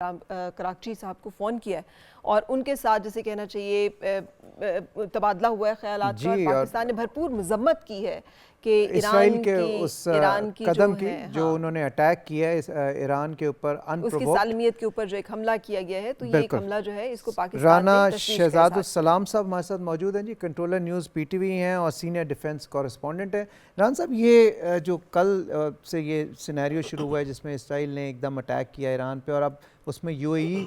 کراچی صاحب کو فون کیا ہے اور ان کے ساتھ جیسے کہنا چاہیے تبادلہ ہوا ہے خیالات کا، اور پاکستان نے بھرپور مذمت کی ہے کہ اسرائیل کے اس قدم کی جو انہوں نے اٹیک کیا ہے ایران کے اوپر اس کی سالمیت کے اوپر جو ایک حملہ کیا گیا ہے، تو یہ ایک حملہ جو ہے اس کو پاکستان رانا شہزاد السلام صاحب ہمارے ساتھ موجود ہیں جی، controller news P T V ہیں اور سینئر ڈیفنس کورسپونڈنٹ ہیں۔ رانا صاحب، یہ جو کل سے یہ سینیریو شروع ہوا ہے جس میں اسرائیل نے ایک دم اٹیک کیا ایران پہ اور اب اس میں یو اے ای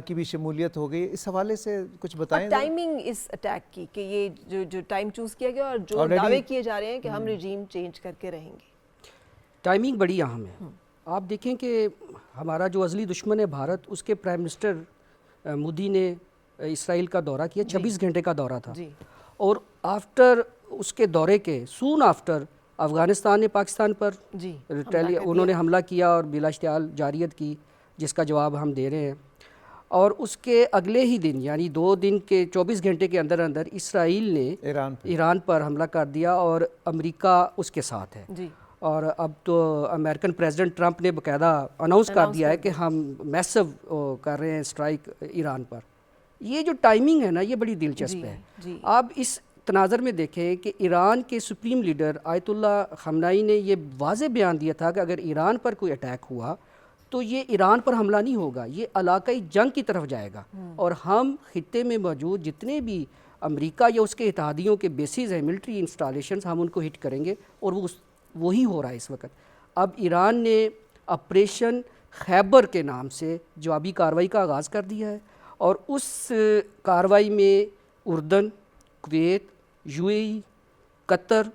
کی بھی شمولیت ہو گئی، اس حوالے سے کچھ بتائیں۔ ٹائمنگ اس اٹیک کی کہ یہ جو ٹائم چوز کیا گیا اور جو دعوے کیے جا رہے ہیں کہ ہم رجیم چینج کر کے رہیں گے، ٹائمنگ بڑی اہم ہے۔ آپ دیکھیں کہ ہمارا جو ازلی دشمن ہے بھارت، اس کے پرائم منسٹر مودی نے اسرائیل کا دورہ کیا، 26 گھنٹے کا دورہ تھا، اور آفٹر اس کے دورے کے سون آفٹر افغانستان نے پاکستان پر انہوں نے حملہ کیا اور بلا اشتعال جارحیت کی، جس کا جواب ہم دے رہے ہیں۔ اور اس کے اگلے ہی دن یعنی 2 دن کے 24 گھنٹے کے اندر اندر اسرائیل نے ایران پر حملہ کر دیا اور امریکہ اس کے ساتھ ہے۔ اور اب تو امریکن پریزیڈنٹ ٹرمپ نے باقاعدہ اناؤنس کر دیا ہے کہ ہم میسو کر رہے ہیں اسٹرائک ایران پر۔ یہ جو ٹائمنگ ہے نا، یہ بڑی دلچسپ ہے۔ آپ اس تناظر میں دیکھیں کہ ایران کے سپریم لیڈر آیت اللہ خامنئی نے یہ واضح بیان دیا تھا کہ اگر ایران پر کوئی اٹیک ہوا تو یہ ایران پر حملہ نہیں ہوگا، یہ علاقائی جنگ کی طرف جائے گا، اور ہم خطے میں موجود جتنے بھی امریکہ یا اس کے اتحادیوں کے بیسز ہیں، ملٹری انسٹالیشنز، ہم ان کو ہٹ کریں گے، اور وہی ہو رہا ہے اس وقت۔ اب ایران نے آپریشن خیبر کے نام سے جوابی کارروائی کا آغاز کر دیا ہے، اور اس کارروائی میں اردن، کویت، یو اے ای، قطر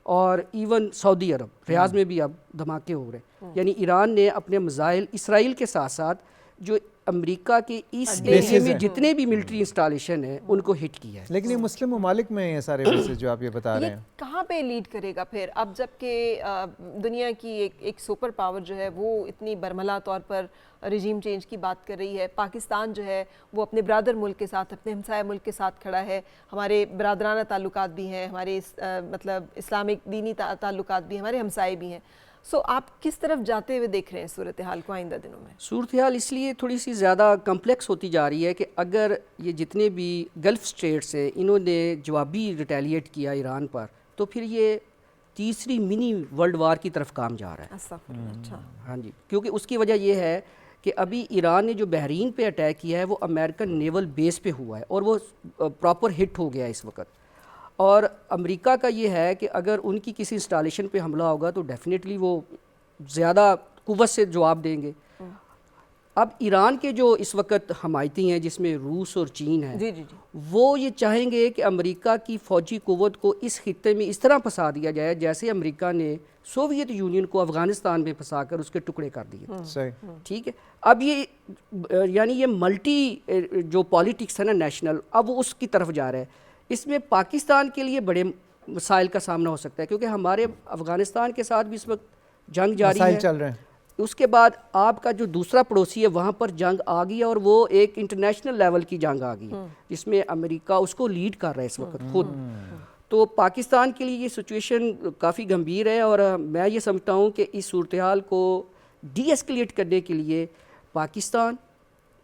اور ایون سعودی عرب، ریاض میں بھی اب دھماکے ہو رہے ہیں۔ یعنی ایران نے اپنے میزائل اسرائیل کے ساتھ ساتھ جو امریکہ کے اس ایریا میں جتنے بھی ملٹری انسٹالیشن ہیں ان کو ہٹ کیا ہے۔ لیکن یہ مسلم ممالک میں ہیں سارے بیسز جو آپ یہ بتا رہے ہیں، کہاں پہ لیڈ کرے گا پھر؟ اب جب کہ دنیا کی ایک سپر پاور جو ہے وہ اتنی برملا طور پر رجیم چینج کی بات کر رہی ہے، پاکستان جو ہے وہ اپنے برادر ملک کے ساتھ، اپنے ہمسایہ ملک کے ساتھ کھڑا ہے، ہمارے برادرانہ تعلقات بھی ہیں، ہمارے مطلب اسلامک دینی تعلقات بھی ہیں، ہمارے ہمسائے بھی ہیں۔ سو آپ کس طرف جاتے ہوئے دیکھ رہے ہیں صورتحال کو آئندہ دنوں میں؟ صورتحال اس لیے تھوڑی سی زیادہ کمپلیکس ہوتی جا رہی ہے کہ اگر یہ جتنے بھی گلف سٹیٹس ہیں انہوں نے جوابی ریٹیلیٹ کیا ایران پر، تو پھر یہ تیسری منی ورلڈ وار کی طرف کام جا رہا ہے۔ ہاں جی، کیونکہ اس کی وجہ یہ ہے کہ ابھی ایران نے جو بحرین پہ اٹیک کیا ہے وہ امریکن نیول بیس پہ ہوا ہے، اور وہ پراپر ہٹ ہو گیا اس وقت۔ اور امریکہ کا یہ ہے کہ اگر ان کی کسی انسٹالیشن پہ حملہ ہوگا تو ڈیفینیٹلی وہ زیادہ قوت سے جواب دیں گے۔ اب ایران کے جو اس وقت حمایتی ہیں جس میں روس اور چین ہے، وہ یہ چاہیں گے کہ امریکہ کی فوجی قوت کو اس خطے میں اس طرح پھنسا دیا جائے جیسے امریکہ نے سوویت یونین کو افغانستان میں پھنسا کر اس کے ٹکڑے کر دیے۔ ٹھیک ہے، اب یہ یعنی یہ ملٹی جو پالیٹکس ہے نا نیشنل، اب وہ اس کی طرف جا رہا ہے۔ اس میں پاکستان کے لیے بڑے مسائل کا سامنا ہو سکتا ہے، کیونکہ ہمارے افغانستان کے ساتھ بھی اس وقت جنگ جاری ہے، چل رہے ہیں۔ اس کے بعد آپ کا جو دوسرا پڑوسی ہے وہاں پر جنگ آ گئی ہے، اور وہ ایک انٹرنیشنل لیول کی جنگ آ گئی ہے جس میں امریکہ اس کو لیڈ کر رہا ہے اس وقت خود۔ تو پاکستان کے لیے یہ سچویشن کافی گمبھیر ہے، اور میں یہ سمجھتا ہوں کہ اس صورتحال کو ڈی ایسکلیٹ کرنے کے لیے پاکستان،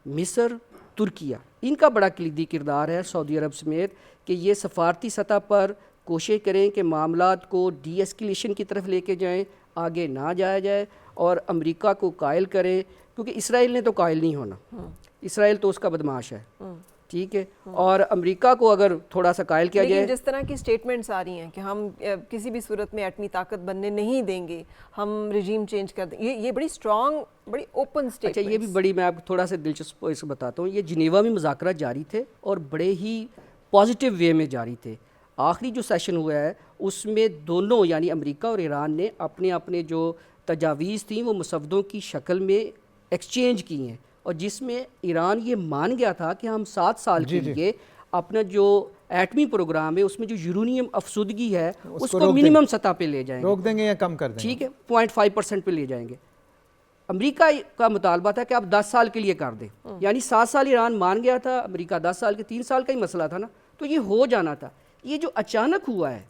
مصر، ترکیہ، ان کا بڑا کلیدی کردار ہے، سعودی عرب سمیت، کہ یہ سفارتی سطح پر کوشش کریں کہ معاملات کو ڈی ایسکلیشن کی طرف لے کے جائیں، آگے نہ جایا جائے، اور امریکہ کو قائل کریں، کیونکہ اسرائیل نے تو قائل نہیں ہونا، اسرائیل تو اس کا بدمعاش ہے، ٹھیک ہے، اور امریکہ کو اگر تھوڑا سا قائل کیا جائے۔ لیکن جس طرح کی سٹیٹمنٹس آ رہی ہیں کہ ہم کسی بھی صورت میں ایٹمی طاقت بننے نہیں دیں گے، ہم رجیم چینج کر دیں، یہ بڑی اسٹرانگ، بڑی اوپن سٹیٹمنٹس۔ اچھا، یہ بھی بڑی، میں آپ کو تھوڑا سا دلچسپ اس کو بتاتا ہوں، یہ جنیوا میں مذاکرات جاری تھے اور بڑے ہی پازیٹیو وے میں جاری تھے۔ آخری جو سیشن ہوا ہے اس میں دونوں یعنی امریکہ اور ایران نے اپنے جو تجاویز تھیں وہ مسودوں کی شکل میں ایکسچینج کی ہیں، اور جس میں ایران یہ مان گیا تھا کہ ہم 7 سال کے لیے اپنا جو ایٹمی پروگرام ہے اس میں جو یورینیم افزودگی ہے اس کو منیمم سطح پہ لے جائیں گے، روک دیں گے یا کم کر دیں گے، ٹھیک ہے، 0.5% پہ لے جائیں گے۔ امریکہ کا مطالبہ تھا کہ آپ 10 سال کے لیے کر دیں، یعنی 7 سال ایران مان گیا تھا، امریکہ 10 سال کے، 3 سال کا ہی مسئلہ تھا نا، تو یہ ہو جانا تھا۔ یہ جو اچانک ہوا ہے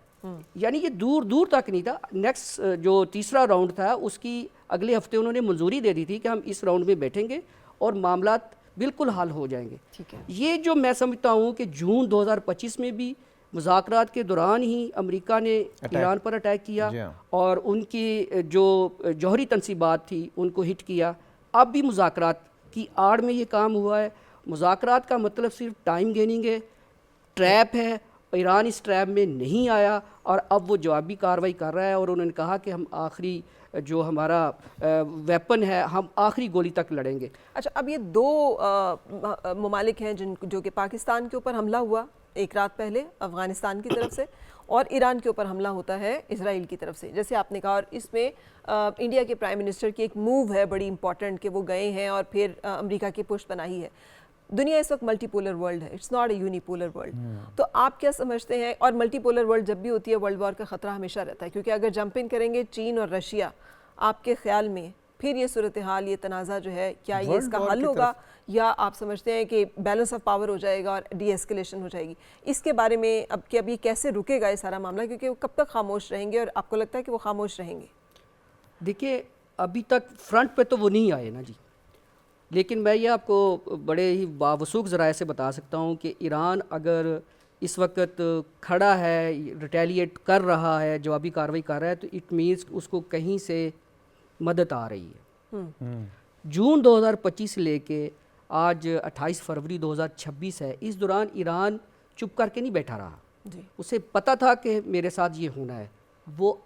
یعنی یہ دور دور تک نہیں تھا۔ نیکسٹ جو تیسرا راؤنڈ تھا اس کی اگلے ہفتے انہوں نے منظوری دے دی تھی کہ ہم اس راؤنڈ میں بیٹھیں گے اور معاملات بالکل حل ہو جائیں گے. ٹھیک ہے. یہ جو میں سمجھتا ہوں کہ جون 2025 میں بھی مذاکرات کے دوران ہی امریکہ نے ایران پر اٹیک کیا اور ان کی جو جوہری تنصیبات تھی ان کو ہٹ کیا. اب بھی مذاکرات کی آڑ میں یہ کام ہوا ہے. مذاکرات کا مطلب صرف ٹائم گیننگ ہے, ٹریپ ہے. ایران اس ٹریپ میں نہیں آیا اور اب وہ جوابی کارروائی کر رہا ہے, اور انہوں نے کہا کہ ہم آخری جو ہمارا ویپن ہے ہم آخری گولی تک لڑیں گے. اچھا, اب یہ دو ممالک ہیں جو کہ پاکستان کے اوپر حملہ ہوا ایک رات پہلے افغانستان کی طرف سے, اور ایران کے اوپر حملہ ہوتا ہے اسرائیل کی طرف سے, جیسے آپ نے کہا. اور اس میں انڈیا کے پرائم منسٹر کی ایک موو ہے بڑی امپورٹنٹ کہ وہ گئے ہیں اور پھر امریکہ کی پشت بنائی ہے. دنیا اس وقت ملٹی پولر ورلڈ ہے, it's not a unipolar world. تو آپ کیا سمجھتے ہیں, اور ملٹی پولر ورلڈ جب بھی ہوتی ہے ورلڈ وار کا خطرہ ہمیشہ رہتا ہے, کیونکہ اگر جمپ ان کریں گے چین اور رشیا, آپ کے خیال میں پھر یہ صورتحال, یہ تنازع جو ہے, کیا یہ اس کا حل ہوگا, یا آپ سمجھتے ہیں کہ بیلنس آف پاور ہو جائے گا اور ڈی ایسکیلیشن ہو جائے گی؟ اس کے بارے میں اب کہ اب یہ کیسے رکے گا یہ سارا معاملہ, کیونکہ وہ کب تک خاموش رہیں گے, اور آپ کو لگتا ہے کہ وہ خاموش رہیں گے؟ دیکھیے ابھی تک فرنٹ پہ تو وہ نہیں آئے نا جی, لیکن میں یہ آپ کو بڑے ہی باوثوق ذرائع سے بتا سکتا ہوں کہ ایران اگر اس وقت کھڑا ہے, ریٹیلیٹ کر رہا ہے, جوابی کارروائی کر رہا ہے, تو اٹ مینس اس کو کہیں سے مدد آ رہی ہے. جون 2025 سے لے کے آج 28 فروری 2026 ہے, اس دوران ایران چپ کر کے نہیں بیٹھا رہا. اسے پتہ تھا کہ میرے ساتھ یہ ہونا ہے.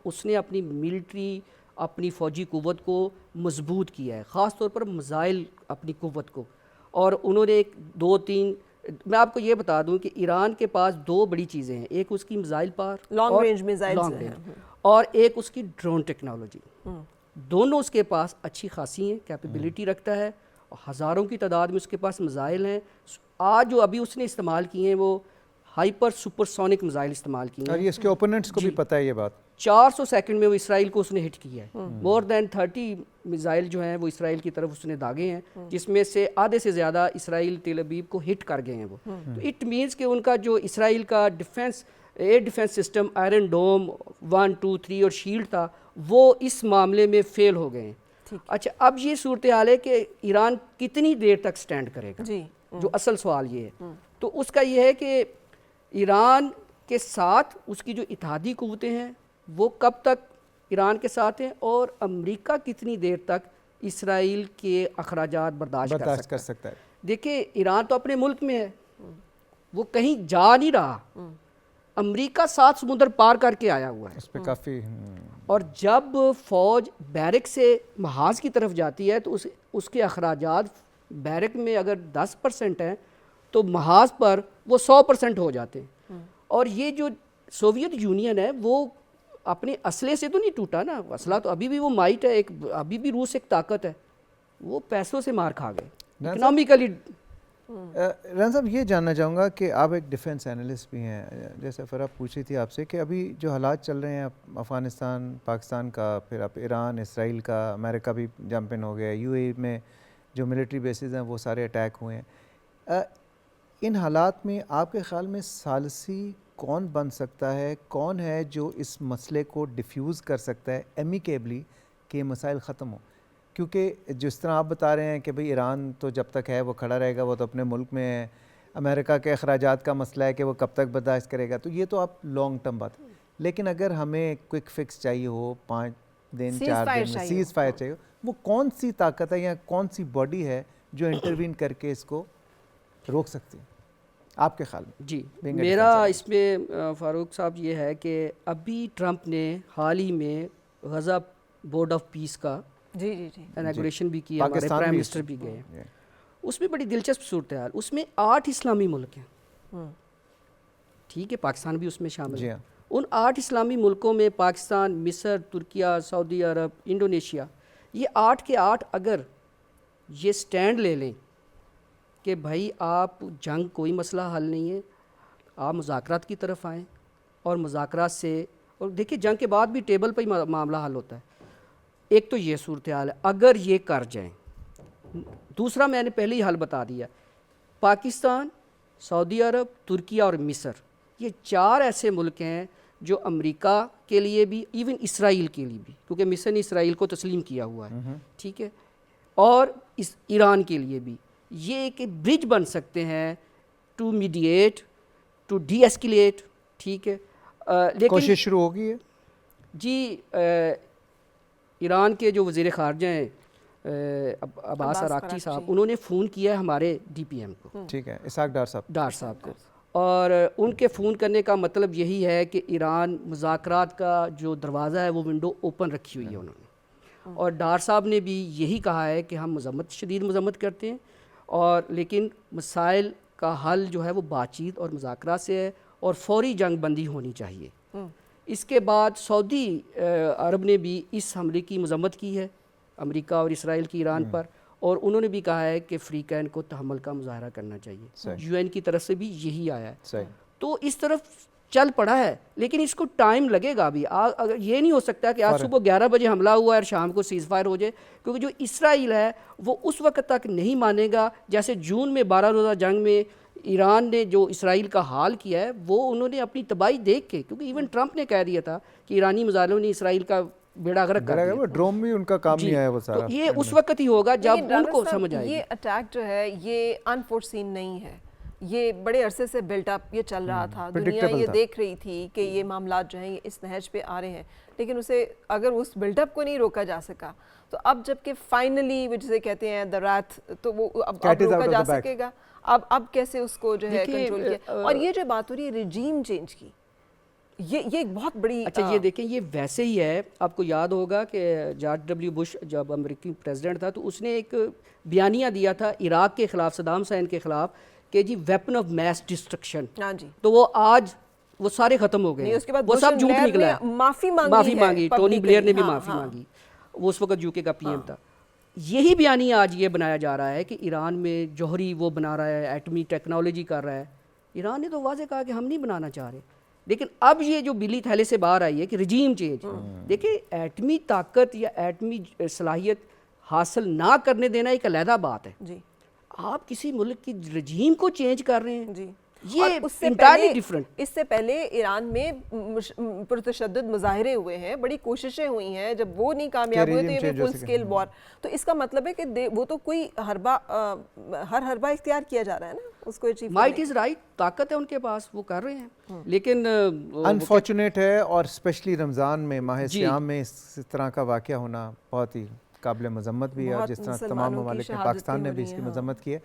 اس نے اپنی ملٹری, اپنی فوجی قوت کو مضبوط کیا ہے, خاص طور پر میزائل اپنی قوت کو. اور انہوں نے میں آپ کو یہ بتا دوں کہ ایران کے پاس دو بڑی چیزیں ہیں, ایک اس کی missile power, long range missile, اور ایک اس کی ڈرون ٹیکنالوجی. دونوں اس کے پاس اچھی خاصی ہیں, کیپیبلٹی رکھتا ہے, ہزاروں کی تعداد میں اس کے پاس میزائل ہیں. آج جو ابھی اس نے استعمال کیے ہیں وہ ہائپر سپر سونک میزائل استعمال کیے ہیں, اور یہ اس کے اوپوننٹس کو بھی پتہ ہے یہ بات. 400 سیکنڈ میں وہ اسرائیل کو اس نے ہٹ کیا ہے. مور دین 30 میزائل جو ہیں وہ اسرائیل کی طرف اس نے داغے ہیں, جس میں سے آدھے سے زیادہ اسرائیل تل ابیب کو ہٹ کر گئے ہیں وہ. تو اٹ مینس کہ ان کا جو اسرائیل کا air defence system Iron Dome 1, 2, 3 اور شیلڈ تھا, وہ اس معاملے میں فیل ہو گئے ہیں. اچھا, اب یہ صورتحال ہے کہ ایران کتنی دیر تک سٹینڈ کرے گا, جو اصل سوال یہ ہے. تو اس کا یہ ہے کہ ایران کے ساتھ اس کی جو اتحادی قوتیں ہیں وہ کب تک ایران کے ساتھ ہیں, اور امریکہ کتنی دیر تک اسرائیل کے اخراجات برداشت کر سکتا ہے. دیکھیں ایران تو اپنے ملک میں ہے, وہ کہیں جا نہیں رہا. امریکہ 7 سمندر پار کر کے آیا ہوا ہے اس پہ کافی. اور جب فوج بیرک سے محاذ کی طرف جاتی ہے تو اس کے اخراجات بیرک میں اگر 10% ہیں تو محاذ پر وہ 100% ہو جاتے ہیں. اور یہ جو سوویت یونین ہے وہ اپنے اسلحے سے تو نہیں ٹوٹا نا, اسلحہ تو ابھی بھی وہ مائٹ ہے, ابھی بھی روس ایک طاقت ہے. وہ پیسوں سے مار کھا گئے اکنامیکلی. رحمان صاحب یہ جاننا چاہوں گا کہ آپ ایک ڈیفنس اینالسٹ بھی ہیں, جیسے فرح پوچھی تھی آپ سے کہ ابھی جو حالات چل رہے ہیں افغانستان پاکستان کا, پھر اب ایران اسرائیل کا, امریکہ بھی جمپ ان ہو گیا, یو اے میں جو ملٹری بیسز ہیں وہ سارے اٹیک ہوئے ہیں. ان حالات میں آپ کے خیال میں ثالثی کون بن سکتا ہے, کون ہے جو اس مسئلے کو ڈیفیوز کر سکتا ہے ایمیکیبلی کہ یہ مسائل ختم ہوں؟ کیونکہ جس طرح آپ بتا رہے ہیں کہ بھئی ایران تو جب تک ہے وہ کھڑا رہے گا, وہ تو اپنے ملک میں ہے, امریکہ کے اخراجات کا مسئلہ ہے کہ وہ کب تک برداشت کرے گا, تو یہ تو آپ لانگ ٹرم بات ہے. لیکن اگر ہمیں کوئک فکس چاہیے ہو, 5 دن 4 دن میں سیز فائر چاہیے ہو, وہ کون سی طاقت ہے یا کون سی باڈی ہے جو انٹروین کر کے اس کو روک سکتی ہے آپ کے خیال میں؟ جی, میرا اس میں فاروق صاحب یہ ہے کہ ابھی ٹرمپ نے حال ہی میں غزہ بورڈ آف پیس کا اناگوریشن بھی کیا, ہمارے پرائم منسٹر بھی گئے. اس میں بڑی دلچسپ صورتحال, اس میں 8 اسلامی ملک ہیں, ٹھیک ہے, پاکستان بھی اس میں شامل ہے. ان 8 اسلامی ملکوں میں پاکستان, مصر, ترکیہ, سعودی عرب, انڈونیشیا, یہ 8 کے 8 اگر یہ سٹینڈ لے لیں کہ بھائی آپ جنگ کوئی مسئلہ حل نہیں ہے, آپ مذاکرات کی طرف آئیں, اور مذاکرات سے, اور دیکھیے جنگ کے بعد بھی ٹیبل پہ ہی معاملہ حل ہوتا ہے. ایک تو یہ صورتحال ہے, اگر یہ کر جائیں. دوسرا میں نے پہلے ہی حل بتا دیا, پاکستان, سعودی عرب, ترکیہ اور مصر, یہ 4 ایسے ملک ہیں جو امریکہ کے لیے بھی, ایون اسرائیل کے لیے بھی, کیونکہ مصر نے اسرائیل کو تسلیم کیا ہوا ہے, ٹھیک ہے, اور اس ایران کے لیے بھی یہ ایک برج بن سکتے ہیں ٹو میڈیٹ، ٹو ڈی ایسکیلیٹ، ٹھیک ہے. لیکن کوشش شروع ہوگی ہے جی ایران کے جو وزیر خارجہ ہیں عباس اراغچی صاحب، انہوں نے فون کیا ہے ہمارے ڈی پی ایم کو، ٹھیک ہے، اسحاق ڈار صاحب کو، اور ان کے فون کرنے کا مطلب یہی ہے کہ ایران مذاکرات کا جو دروازہ ہے وہ ونڈو اوپن رکھی ہوئی ہے انہوں نے. اور ڈار صاحب نے بھی یہی کہا ہے کہ ہم شدید مذمت کرتے ہیں، اور لیکن مسائل کا حل جو ہے وہ بات چیت اور مذاکرات سے ہے، اور فوری جنگ بندی ہونی چاہیے. اس کے بعد سعودی عرب نے بھی اس حملے کی مذمت کی ہے امریکہ اور اسرائیل کی ایران پر، اور انہوں نے بھی کہا ہے کہ فریقین کو تحمل کا مظاہرہ کرنا چاہیے. یو این کی طرف سے بھی یہی آیا ہے. تو اس طرف چل پڑا ہے، لیکن اس کو ٹائم لگے گا بھی. اگر یہ نہیں ہو سکتا کہ آج صبح 11 بجے حملہ ہوا ہے اور شام کو سیز فائر ہو جائے، کیونکہ جو اسرائیل ہے وہ اس وقت تک نہیں مانے گا. جیسے جون میں 12 روزہ جنگ میں ایران نے جو اسرائیل کا حال کیا ہے، وہ انہوں نے اپنی تباہی دیکھ کے، کیونکہ ایون ٹرمپ نے کہہ دیا تھا کہ ایرانی مظالموں نے اسرائیل کا بیڑا غرق کر دیا. ڈروم بھی ان کا کام نہیں آیا وہ سارا. تو یہ اس وقت ہی ہوگا جب ان کو سمجھ آئے گی. یہ اٹیک جو ہے یہ انفورسین نہیں ہے، یہ بڑے عرصے سے بلٹ اپ یہ چل رہا تھا. دنیا یہ دیکھ رہی تھی کہ یہ معاملات جو ہیں یہ اس نہج پہ آ رہے ہیں، لیکن اسے اگر اس بلٹ اپ کو نہیں روکا جا سکا تو اب جب کہ فائنلی جسے کہتے ہیں دا رات، تو وہ اب روکا جا سکے گا. اب کیسے اس کو جو ہے کنٹرول کیا. اور یہ جو بات ہو رہی ہے ریجیم چینج کی، یہ ایک بہت بڑی اچھا یہ دیکھیں یہ ویسے ہی ہے. آپ کو یاد ہوگا کہ جارج ڈبلیو بش جب امریکی پریزیڈنٹ تھا تو اس نے ایک بیانیہ دیا تھا عراق کے خلاف، صدام حسین کے خلاف، کہ جی ویپن آف میس ڈسٹرکشن. تو وہ آج وہ سارے ختم ہو گئے، وہ سب جھوٹ نکلا ہے. معافی مانگی، ٹونی بلیئر نے بھی معافی مانگی، وہ اس وقت یو کے کا پی ایم تھا. یہی بیانیہ آج یہ بنایا جا رہا ہے کہ ایران میں جوہری وہ بنا رہا ہے، ایٹمی ٹیکنالوجی کر رہا ہے. ایران نے تو واضح کہا کہ ہم نہیں بنانا چاہ رہے، لیکن اب یہ جو بلی تھیلے سے باہر آئی ہے کہ رجیم چینج. دیکھیں ایٹمی طاقت یا ایٹمی صلاحیت حاصل نہ کرنے دینا ایک علیحدہ بات ہے. آپ کسی ملک کی رجیم کو چینج کر رہے ہیں، یہ انٹائرلی ڈیفرنٹ. اس سے پہلے ایران میں پرتشدد مظاہرے ہوئے ہیں، بڑی کوششیں ہوئی ہیں، جب وہ نہیں کامیاب ہوئے تو یہ بھی فل سکیل وار. تو اس کا مطلب ہے کہ وہ تو کوئی ہر حربہ اختیار کیا جا رہا ہے نا اس کو اچیو. مائٹ از رائٹ، طاقت ہے ان کے پاس، وہ کر رہے ہیں. لیکن انفارچونیٹ ہے، اور اسپیشلی رمضان میں، ماہ سیام میں اس طرح کا واقعہ ہونا بہت ہی قابل مذمت بھی ہے، اور جس طرح تمام ممالک نے، پاکستان نے بھی اس کی مذمت کی ہے.